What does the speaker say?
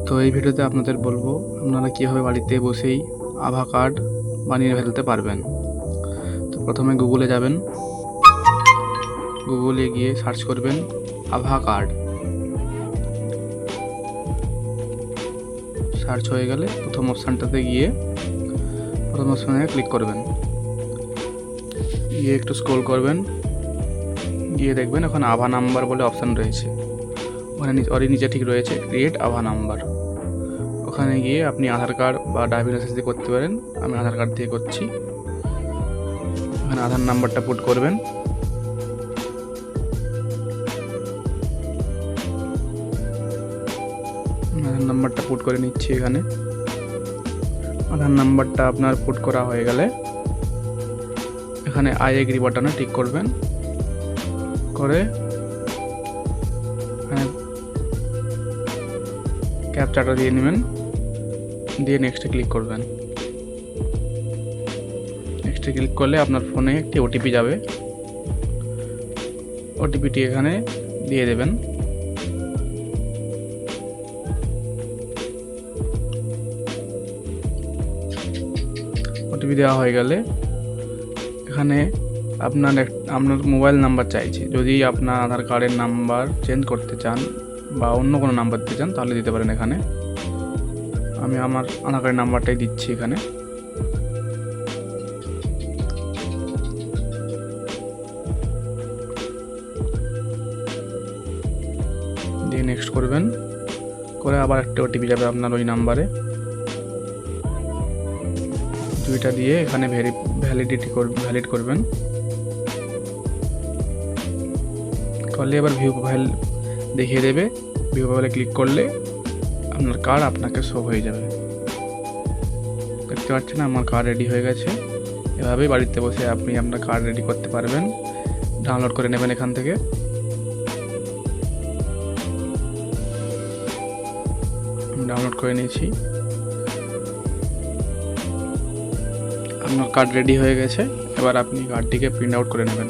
তো এই ভিডিওতে আপনাদের বলবো আপনারা কীভাবে বাড়িতে বসেই আভা কার্ড বানিয়ে ফেলতে পারবেন। তো প্রথমে গুগলে যাবেন, গুগলে গিয়ে সার্চ করবেন আভা কার্ড। সার্চ হয়ে গেলে প্রথম অপশানটাতে গিয়ে প্রথম অপশানে ক্লিক করবেন, গিয়ে একটু স্ক্রল করবেন, গিয়ে দেখবেন ওখানে আভা নাম্বার বলে অপশান রয়েছে, ওখানে ওরই নিচে ঠিক রয়েছে ক্রিয়েট আভা নাম্বার। ওখানে গিয়ে আপনি আধার কার্ড বা ড্রাইভিং লাইসেন্স দিয়ে করতে পারেন। আমি আধার কার্ড দিয়ে করছি। এখানে আধার নাম্বারটা পুট করবেন, আধার নাম্বারটা পুট করে নিচ্ছি। এখানে আধার নাম্বারটা আপনার পুট করা হয়ে গেলে এখানে আই এগ্রি বাটনে টিক করবেন, করে এখানে ক্যাপচাটা দিয়ে নেবেন, দিয়ে নেক্সটে ক্লিক করবেন। নেক্সটে ক্লিক করলে আপনার ফোনে একটি ওটিপি যাবে, ওটিপিটি এখানে দিয়ে দেবেন। ওটিপি দেওয়া হয়ে গেলে এখানে আপনার মোবাইল নাম্বার চাইছে। যদি আপনার আধার কার্ডের নাম্বার চেঞ্জ করতে চান বা অন্য কোনো নাম্বার দিতে চান তাহলে দিতে পারেন। এখানে আমি আমার আধার কার্ডের নাম্বারটাই দিচ্ছি। এখানে দিয়ে নেক্সট করবেন, করে আবার একটা ওটিপি যাবে আপনার ওই নাম্বারে। দুইটা দিয়ে এখানে ভ্যালিড করবেন, করলে এবার ভিউ প্রোফাইল দেখিয়ে দেবে। ভিউ প্রোফাইলে ক্লিক করলে আপনার কার্ড আপনাকে শো হয়ে যাবে। দেখতে পাচ্ছেন আমার কার্ড রেডি হয়ে গেছে। এভাবেই বাড়িতে বসে আপনি আপনার কার্ড রেডি করতে পারবেন। ডাউনলোড করে নেবেন এখান থেকে। ডাউনলোড করে নিয়েছি, আপনার কার্ড রেডি হয়ে গেছে। এবার আপনি কার্ডটিকে প্রিন্ট আউট করে নেবেন।